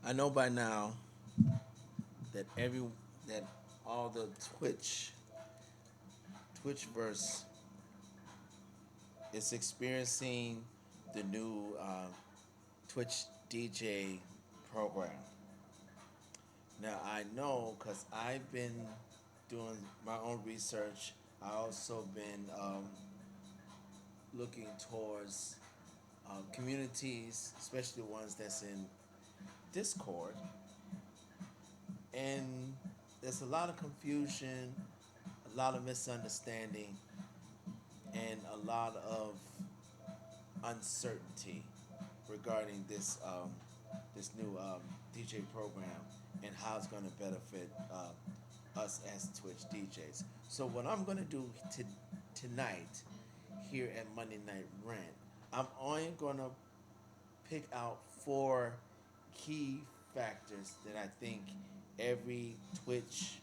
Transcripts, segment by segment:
I know by now that that all the Twitchverse is experiencing the new Twitch DJ program. Now I know because I've been doing my own research. I also been looking towards communities, especially ones that's in Discord, and there's a lot of confusion, a lot of misunderstanding, and a lot of uncertainty regarding this new DJ program and how it's going to benefit us as Twitch DJs. So what I'm going to do tonight here at Monday Night Rant, I'm only going to pick out four key factors that I think every Twitch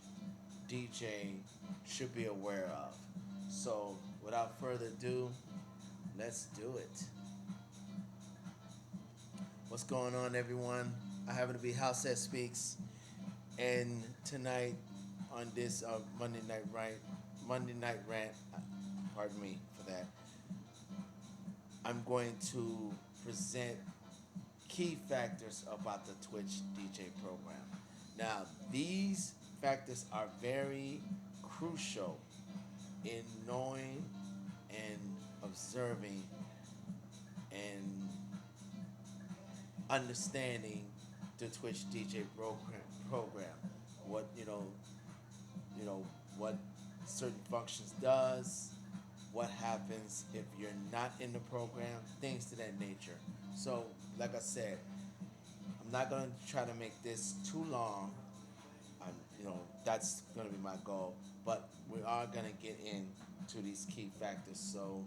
DJ should be aware of. So, without further ado, let's do it. What's going on, everyone? I happen to be House that Speaks, and tonight on this Monday Night Rant, pardon me for that, I'm going to present key factors about the Twitch DJ program. Now, these factors are very crucial in knowing and observing and understanding the Twitch DJ program. What what certain functions does, what happens if you're not in the program, things to that nature. So, like I said, I'm not gonna try to make this too long. I'm, that's gonna be my goal. But we are gonna get into these key factors. So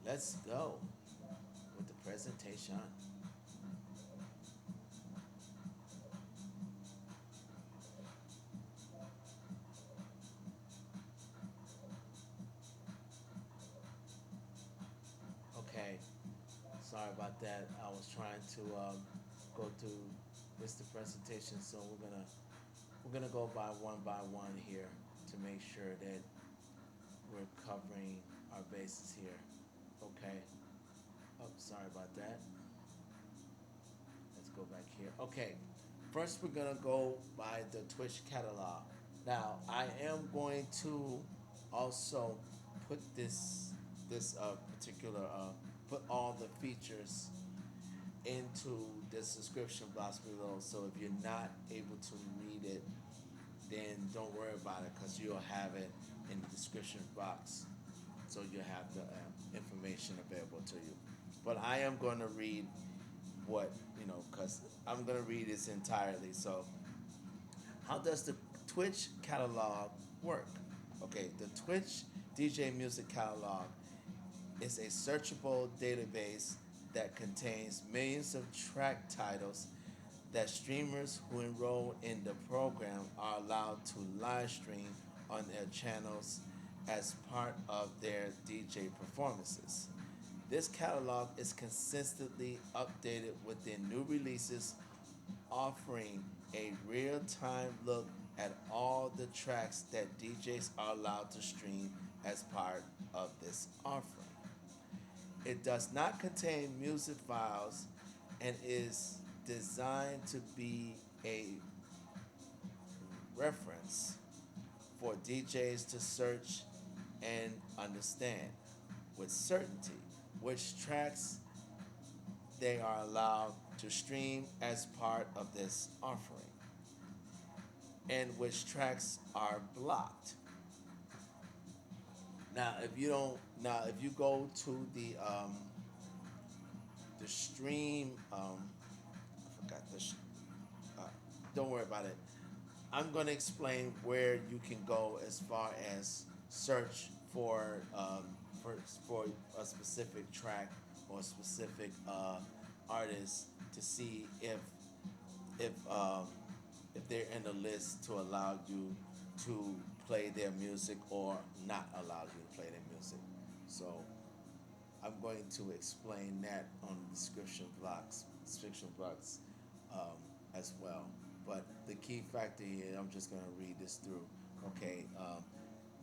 let's go with the presentation. Okay, sorry about that. I was trying to go through the presentation, so we're gonna go by one here to make sure that we're covering our bases here. Okay. Oh, sorry about that. Let's go back here. Okay. First, we're gonna go by the Twitch catalog. Now, I am going to also put this particular put all the features into the subscription box below. So if you're not able to read it, then don't worry about it because you'll have it in the description box. So you'll have the information available to you. But I am going to read what, because I'm going to read this entirely. So, how does the Twitch catalog work? Okay, the Twitch DJ Music Catalog is a searchable database that contains millions of track titles that streamers who enroll in the program are allowed to live stream on their channels as part of their DJ performances. This catalog is consistently updated within new releases, offering a real time look at all the tracks that DJs are allowed to stream as part of this offering. It does not contain music files and is designed to be a reference for DJs to search and understand with certainty which tracks they are allowed to stream as part of this offering and which tracks are blocked. If you go to the stream, I forgot uh, don't worry about it. I'm going to explain where you can go as far as search for for a specific track or a specific artist to see if um, if they're in the list to allow you to play their music or not allow you to play their music. So I'm going to explain that on the description blocks um, as well. But the key factor here, I'm just going to read this through. Okay,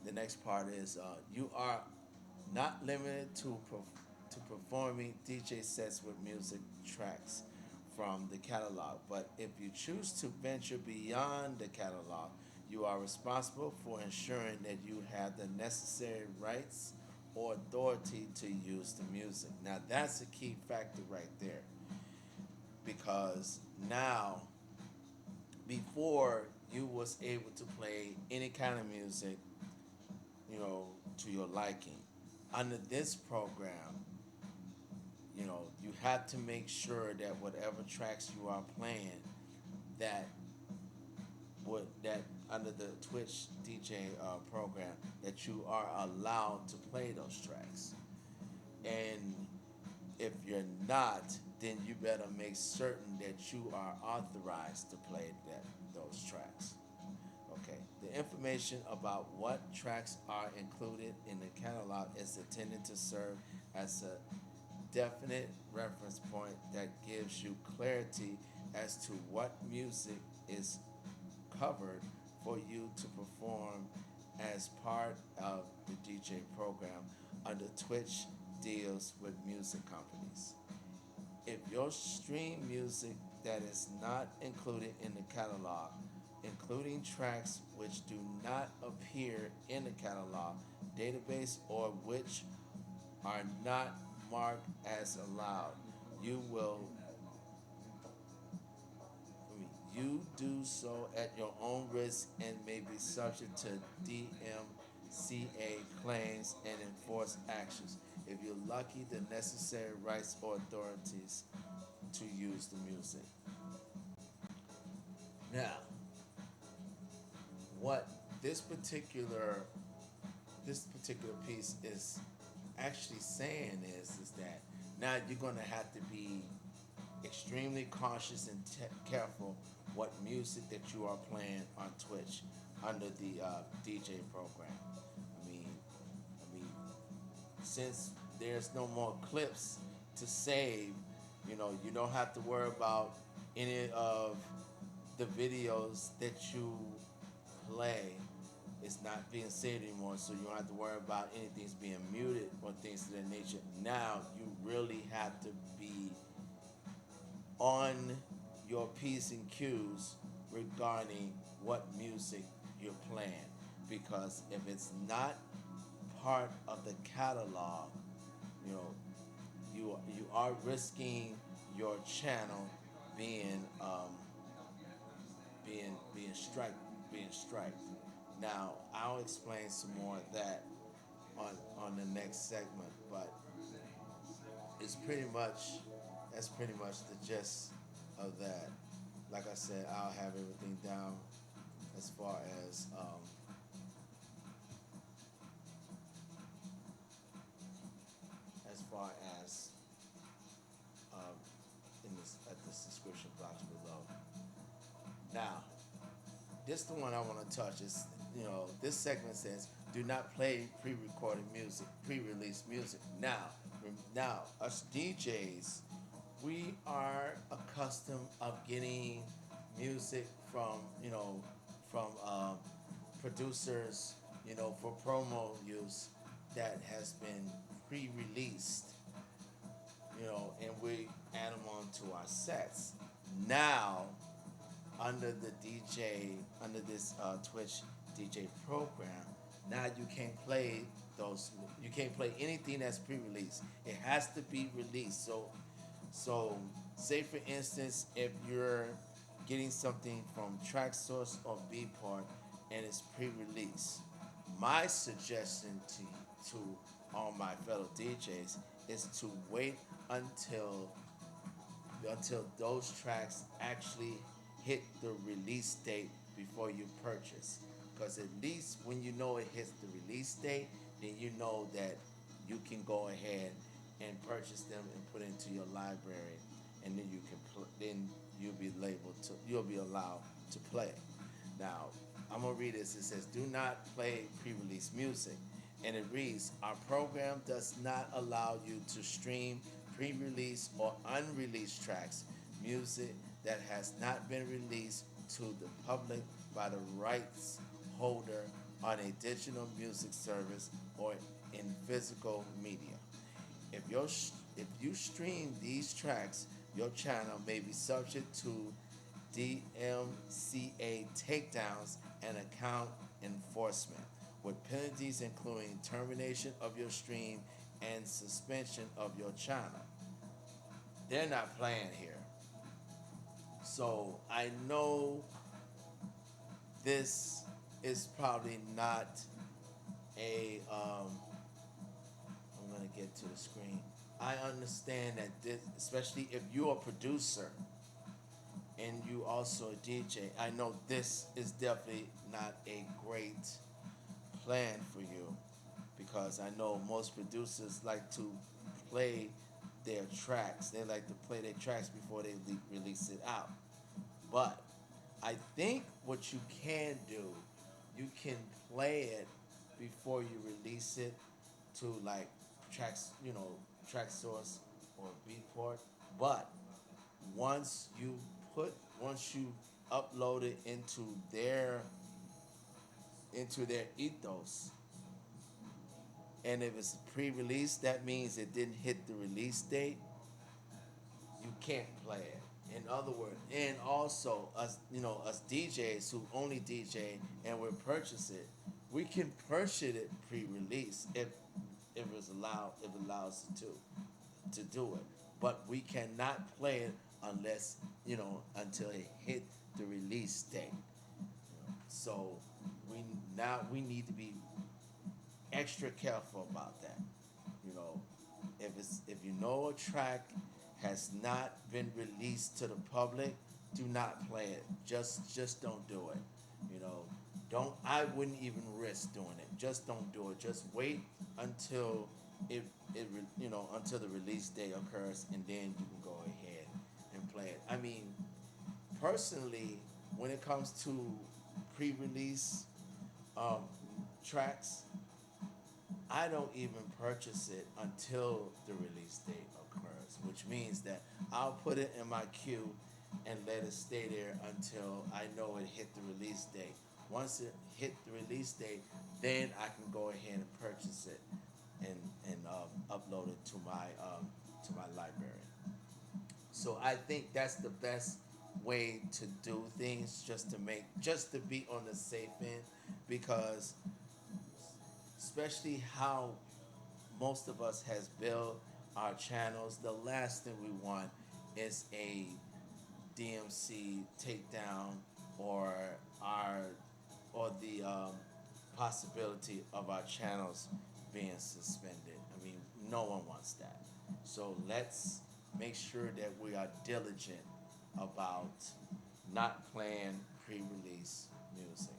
the next part is you are not limited to performing DJ sets with music tracks from the catalog, but if you choose to venture beyond the catalog, you are responsible for ensuring that you have the necessary rights or authority to use the music. Now, that's a key factor right there because now, before you was able to play any kind of music, you know, to your liking. Under this program, you know, you have to make sure that whatever tracks you are playing, that would that under the Twitch DJ program, that you are allowed to play those tracks. And if you're not, then you better make certain that you are authorized to play those tracks. Okay. The information about what tracks are included in the catalog is intended to serve as a definite reference point that gives you clarity as to what music is covered for you to perform as part of the DJ program under Twitch deals with music companies. If your stream music that is not included in the catalog, including tracks which do not appear in the catalog database or which are not marked as allowed, you will you do so at your own risk and may be subject to DMCA claims and enforced actions if you're lucky the necessary rights or authorities to use the music. Now, what this particular this particular piece is actually saying is that now you're going to have to be extremely cautious and careful what music that you are playing on Twitch under the DJ program. I mean, since there's no more clips to save, you know, you don't have to worry about any of the videos that you play. It's not being saved anymore, so you don't have to worry about anything's being muted or things of that nature. Now you really have to be on your P's and Q's regarding what music you're playing. Because if it's not part of the catalog, you know, you are risking your channel being being striked. Now I'll explain some more of that on the next segment, but it's pretty much that's pretty much the gist of that. Like I said, I'll have everything down as far as um, in this at the subscription box below. Now, this the one I want to touch is, you know, this segment says do not play pre-recorded music, pre-release music. Now us DJs, we are accustomed of getting music from, you know, from producers, you know, for promo use that has been pre-released, you know, and we add them onto our sets. Now, under the DJ, under this Twitch DJ program, now you can't play those. You can't play anything that's pre-released. It has to be released. So say for instance, if you're getting something from Track Source or Beatport and it's pre-released, my suggestion to all my fellow DJs is to wait until those tracks actually hit the release date before you purchase. Because at least when you know it hits the release date, then you know that you can go ahead and purchase them and put into your library, and then then you'll be allowed to play. Now, I'm gonna read this. It says, "Do not play pre-release music," and it reads, "Our program does not allow you to stream pre-release or unreleased tracks, music that has not been released to the public by the rights holder on a digital music service or in physical media. If you stream these tracks, your channel may be subject to DMCA takedowns and account enforcement, with penalties including termination of your stream and suspension of your channel. They're not playing here. So I know this is probably not a. I'm gonna get to the screen. I understand that this, especially if you're a producer and you also a DJ, I know this is definitely not a great plan for you because I know most producers like to play their tracks. They like to play their tracks before they release it out. But I think what you can do, you can play it before you release it to like tracks, track source or Beatport. But once you once you upload it into their ethos, and if it's pre-release, that means it didn't hit the release date. You can't play it. In other words, and also us DJs who only DJ and will purchase it, we can purchase it pre-release if it's allowed if it allows it to do it. But we cannot play it unless until it hit the release date. So we need to be extra careful about that. You know, if you know a track has not been released to the public, do not play it. Just don't do it. You know, don't. I wouldn't even risk doing it. Just don't do it. Just wait until until the release day occurs, and then you can go ahead and play it. I mean, personally, when it comes to pre-release um, tracks, I don't even purchase it until the release date occurs, which means that I'll put it in my queue and let it stay there until I know it hit the release date. Once it hit the release date, then I can go ahead and purchase it and upload it to my library. So I think that's the best way to do things, just to be on the safe end, because especially how most of us has built our channels, the last thing we want is a DMC takedown or our or the possibility of our channels being suspended. I mean, no one wants that. So let's make sure that we are diligent about not playing pre-release music.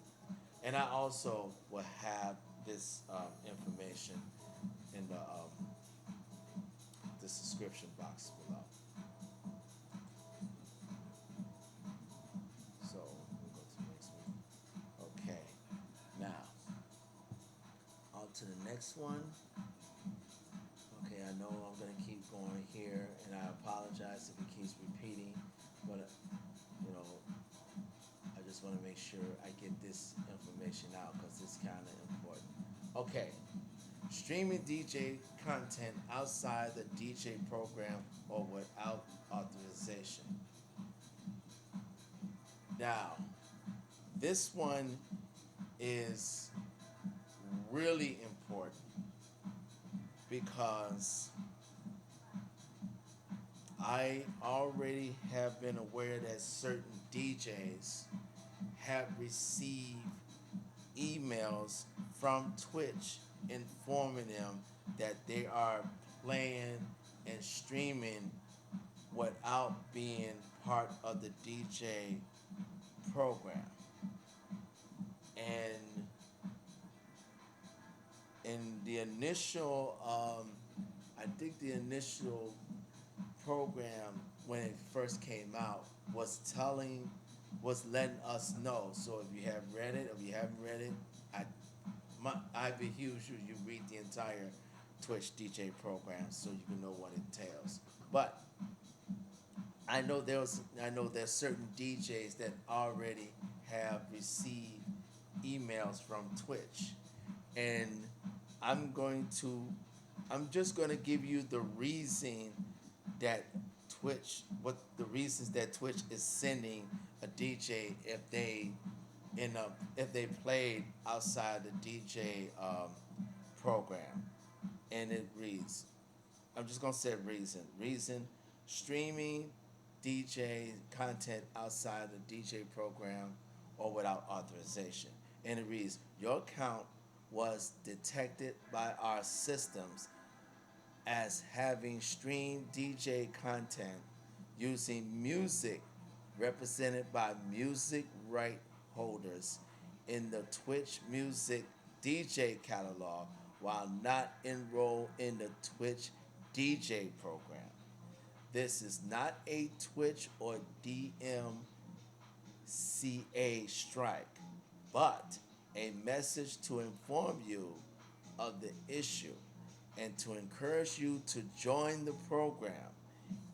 And I also will have this information in the subscription box below. So we'll go to the next one. Okay, now on to the next one. Okay, I know I'm gonna keep going here, and I apologize if it keeps repeating, but I just want to make sure I get this information out because it's kind of important. Okay, streaming DJ content outside the DJ program or without authorization. Now, this one is really important because I already have been aware that certain DJs have received emails from Twitch informing them that they are playing and streaming without being part of the DJ program. And in the initial, I think the initial program when it first came out was letting us know. So if you have read it, or if you haven't read it, I'd be huge if you read the entire Twitch DJ program so you can know what it entails. But I know there's certain DJs that already have received emails from Twitch, and I'm going to I'm just going to give you the reason that what the reasons that Twitch is sending a DJ if they played outside the DJ program, and it reads, I'm just gonna say reason streaming DJ content outside the DJ program or without authorization, and it reads your account was detected by our systems as having streamed DJ content using music represented by music right holders in the Twitch Music DJ catalog while not enrolled in the Twitch DJ program. This is not a Twitch or DMCA strike, but a message to inform you of the issue and to encourage you to join the program.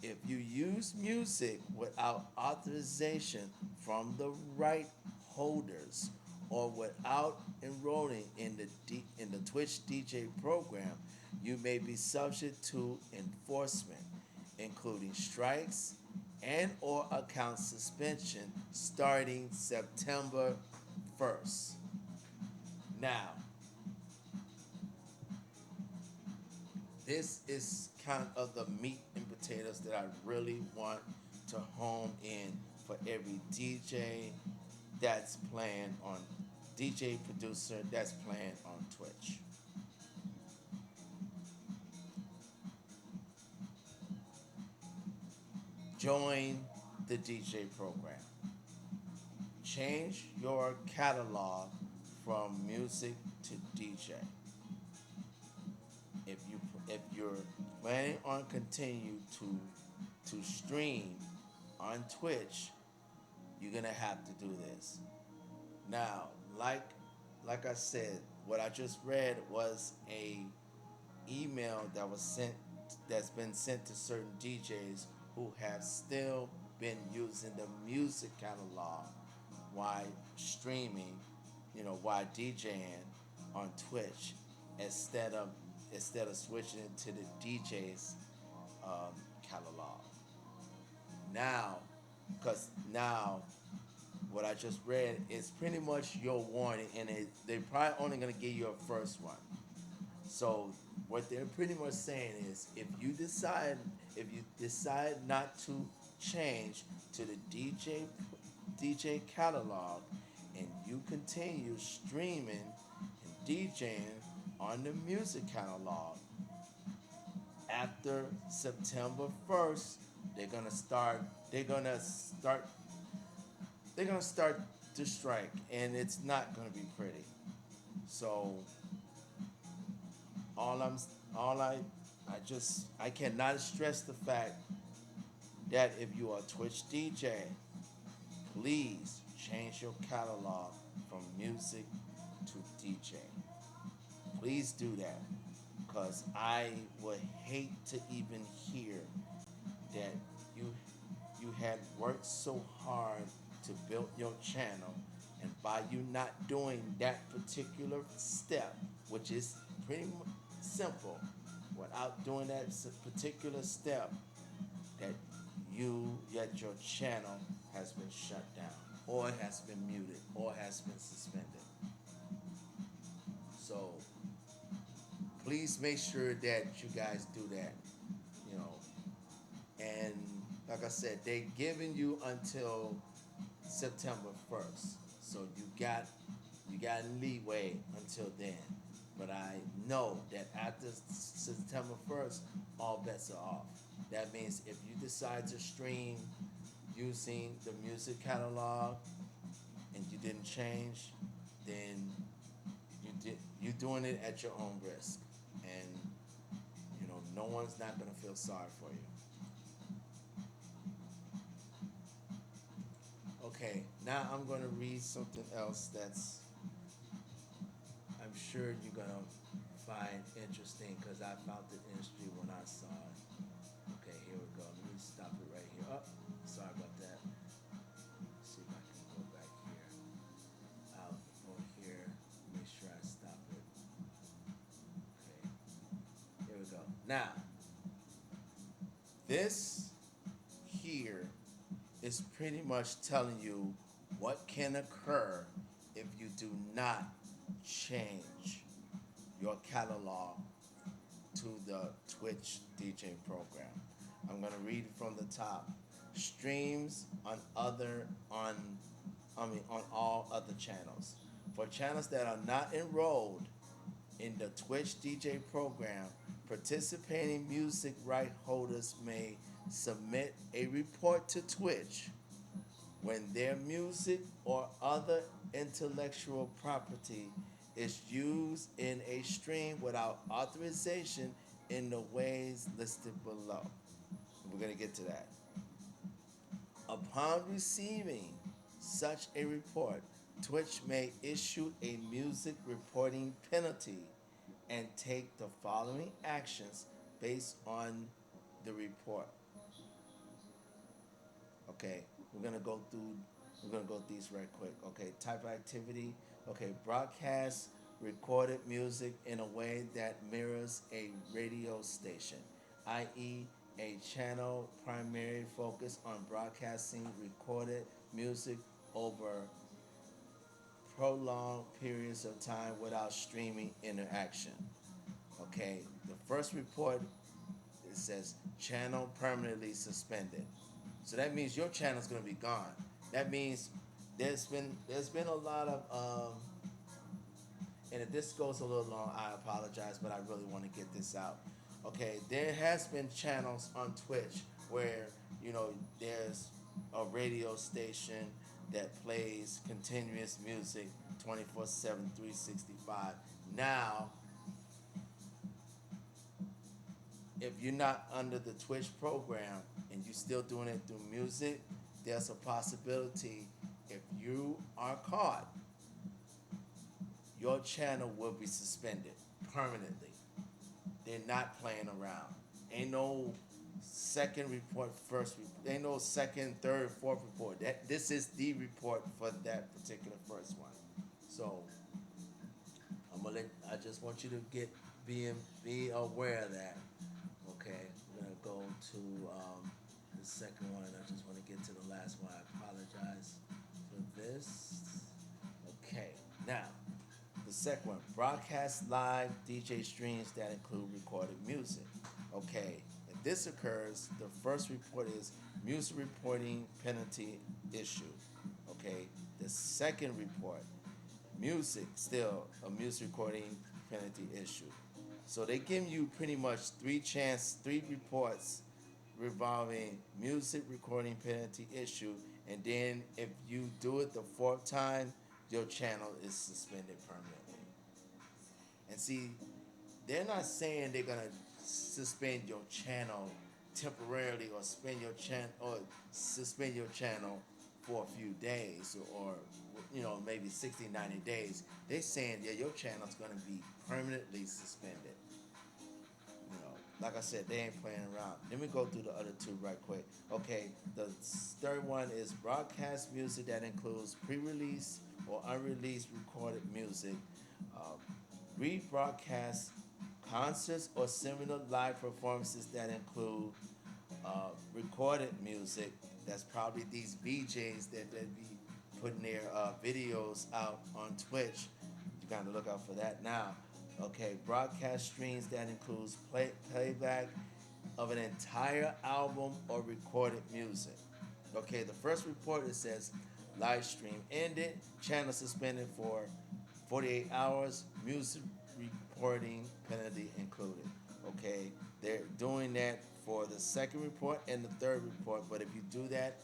If you use music without authorization from the right holders or without enrolling in in the Twitch DJ program, you may be subject to enforcement, including strikes and or account suspension starting September 1st. Now, this is kind of the meat and potatoes that I really want to hone in for every that's playing on DJ producer that's playing on Twitch. Join the DJ program. Change your catalog from music to DJ. If you're planning on continue to stream on Twitch, you're gonna have to do this. Now, like I said, what I just read was a email that's been sent to certain DJs who have still been using the music catalog while streaming, while DJing on Twitch instead of switching it to the DJ's catalog. Now, because now what I just read is pretty much your warning, and they're probably only gonna give you a first one. So what they're pretty much saying is, if you decide not to change to the DJ catalog, and you continue streaming and DJing on the music catalog, after September 1st, they're gonna start the strike, and it's not gonna be pretty. So all I'm all I cannot stress the fact that if you are a Twitch DJ, please change your catalog from music to DJ. Please do that, because I would hate to even hear that you had worked so hard to build your channel, and by you not doing that particular step, which is pretty simple, without doing that particular step, that your channel has been shut down, or it has been muted, or has been suspended. So please make sure that you guys do that, and like I said, they're giving you until September 1st. So you got leeway until then. But I know that after September 1st, all bets are off. That means if you decide to stream using the music catalog and you didn't change, then you're doing it at your own risk. And no one's not gonna feel sorry for you. Okay, now I'm gonna read something else that's I'm sure you're gonna find interesting, because I found it interesting when I saw it. Okay, here we go. Let me stop it right here. Up. Now, this here is pretty much telling you what can occur if you do not change your catalog to the Twitch DJ program. I'm gonna read from the top. Streams on on all other channels. For channels that are not enrolled in the Twitch DJ program, participating music right holders may submit a report to Twitch when their music or other intellectual property is used in a stream without authorization in the ways listed below. We're going to get to that. Upon receiving such a report, Twitch may issue a music reporting penalty and take the following actions based on the report. Okay, we're gonna go through these right quick. Okay, type of activity. Okay, broadcast recorded music in a way that mirrors a radio station, i.e., a channel primarily focused on broadcasting recorded music over prolonged periods of time without streaming interaction. Okay, the first report, it says channel permanently suspended. So that means your channel's gonna be gone. That means there's been a lot of and if this goes a little long, I apologize, but I really want to get this out. Okay, there has been channels on Twitch where there's a radio station that plays continuous music 24/7, 365. Now, if you're not under the Twitch program and you're still doing it through music, there's a possibility if you are caught, your channel will be suspended permanently. They're not playing around. Ain't no second report, ain't no second, third, fourth report. This is the report for that particular first one. So I just want you to be aware of that. Okay, we're gonna go to the second one. I just want to get to the last one. I apologize for this. Okay, now the second one: broadcast live DJ streams that include recorded music. Okay, if this occurs, the first report is music reporting penalty issued. Okay, the second report: music, still a music recording penalty issue. So they give you pretty much three reports revolving music recording penalty issue, and then if you do it the fourth time, your channel is suspended permanently. And see, they're not saying they're gonna suspend your channel temporarily or suspend your channel for a few days or maybe 60, 90 days. They're saying your channel's gonna be permanently suspended. Like I said, they ain't playing around. Let me go through the other two right quick. Okay, the third one is broadcast music that includes pre-release or unreleased recorded music, rebroadcast concerts or similar live performances that include recorded music. That's probably these VJs that they be putting their videos out on Twitch. You gotta look out for that now. Okay, broadcast streams that includes playback of an entire album or recorded music. Okay, the first report, it says live stream ended, channel suspended for 48 hours, music recording penalty included. Okay, they're doing that for the second report and the third report, but if you do that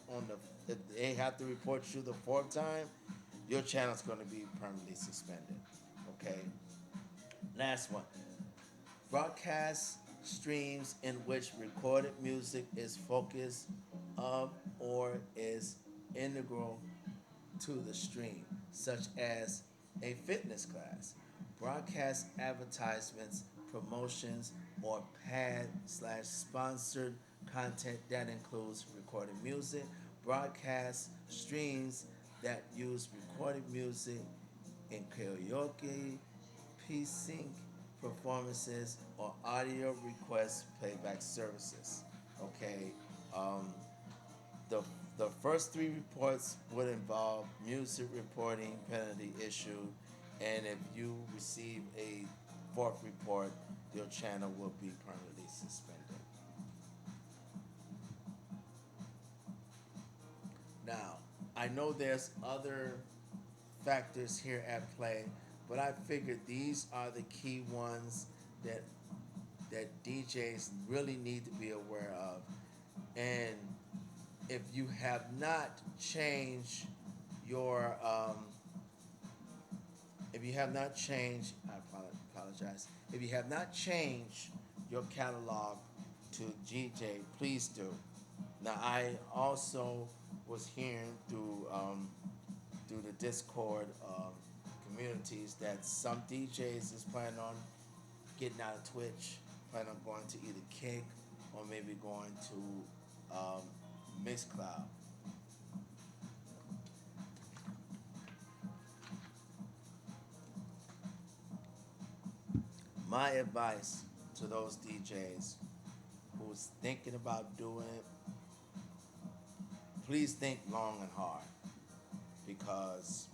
they have to report you the fourth time, your channel's going to be permanently suspended. Okay. Last one. Broadcast streams in which recorded music is focus of or is integral to the stream, such as a fitness class, broadcast advertisements, promotions, or paid/sponsored content that includes recorded music, broadcast streams that use recorded music in karaoke, sync performances, or audio request playback services. Okay, um, the the first three reports would involve music reporting penalty issue, and if you receive a fourth report, your channel will be permanently suspended. Now, I know there's other factors here at play, but I figured these are the key ones that DJs really need to be aware of. And if you have not changed your if you have not changed, I apologize. If you have not changed your catalog to GJ, please do. Now, I also was hearing through the Discord communities that some DJs is planning on getting out of Twitch, planning on going to either Kick or maybe going to Mixcloud. My advice to those DJs who's thinking about doing it, please think long and hard because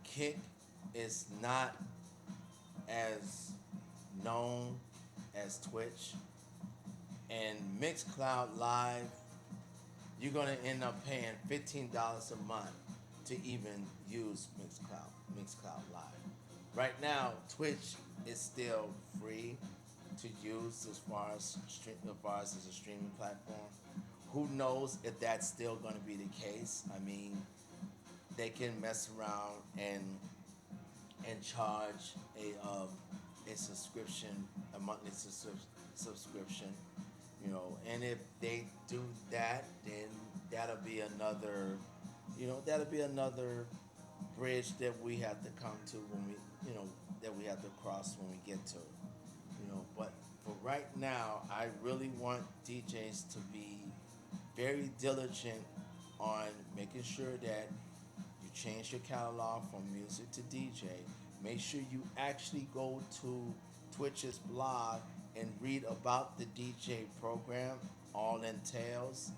Kick is not as known as Twitch, and Mixcloud Live, you're gonna end up paying $15 a month to even use Mixcloud Live. Right now, Twitch is still free to use as far as a streaming platform. Who knows if that's still going to be the case? I mean, they can mess around and charge a subscription, a monthly subscription, and if they do that, then that'll be another, that'll be another bridge that we have to come to when that we have to cross when we get to it, but for right now, I really want DJs to be very diligent on making sure that you change your catalog from music to DJ. Make sure you actually go to Twitch's blog and read about the DJ program, all entails.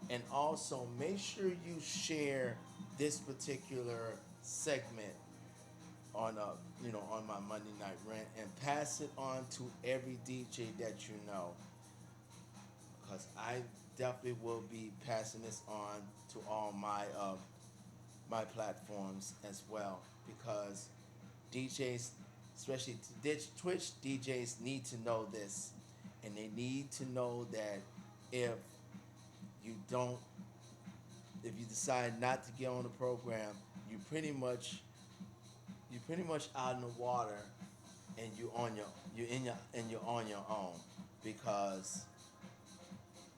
And also make sure you share this particular segment on on my Monday Night Rant and pass it on to every DJ that you know. Because I definitely will be passing this on to all my platforms as well, because DJs, especially Twitch DJs, need to know this, and they need to know that if you don't, if you decide not to get on the program, you pretty much out in the water, and you're on your own, because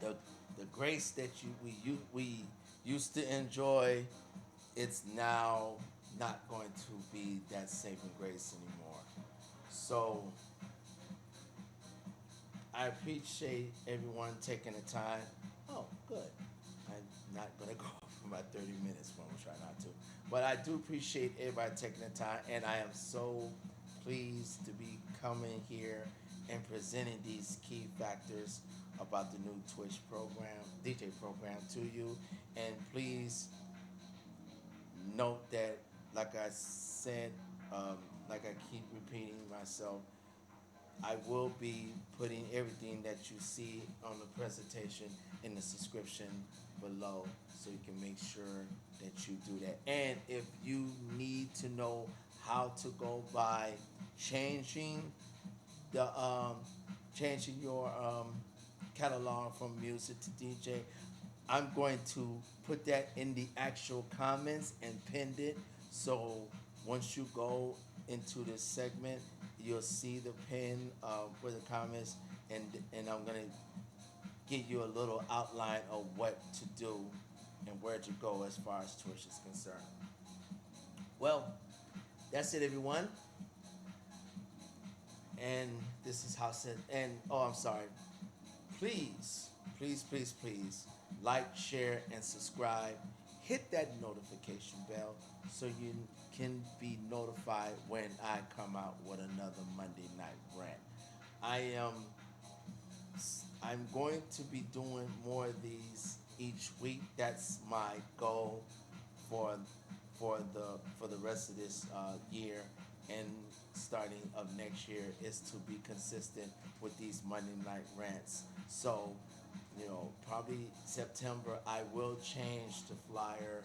the grace that we used to enjoy, it's now not going to be that saving grace anymore. So I appreciate everyone taking the time. Oh, good. I'm not gonna go for my 30 minutes, but I'm gonna try not to. But I do appreciate everybody taking the time, and I am so pleased to be coming here and presenting these key factors about the new Twitch program, DJ program to you. And please note that, like I said, like I keep repeating myself, I will be putting everything that you see on the presentation in the subscription below, so you can make sure that you do that. And if you need to know how to go by changing the changing your catalog from music to DJ, I'm going to put that in the actual comments and pinned it. So once you go into this segment, you'll see the pin for the comments, and I'm gonna give you a little outline of what to do and where to go as far as Twitch is concerned. Well, that's it, everyone. And this is how said. And oh, I'm sorry. Please, please, please, please like, share, and subscribe. hit that notification bell so you can be notified when I come out with another Monday night rant. I am I'm going to be doing more of these each week. That's my goal for for the rest of this year and starting of next year is to be consistent with these Monday night rants. So, probably September I will change the flyer,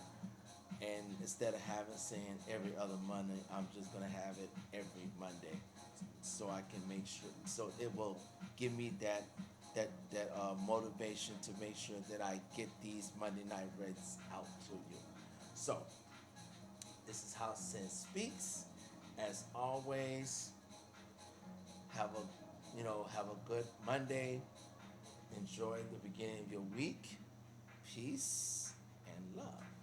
and instead of having saying every other Monday, I'm just gonna have it every Monday, so I can make sure. So it will give me that motivation to make sure that I get these Monday night reds out to you. So this is how Sin speaks. As always, have a good Monday. Enjoy the beginning of your week. Peace and love.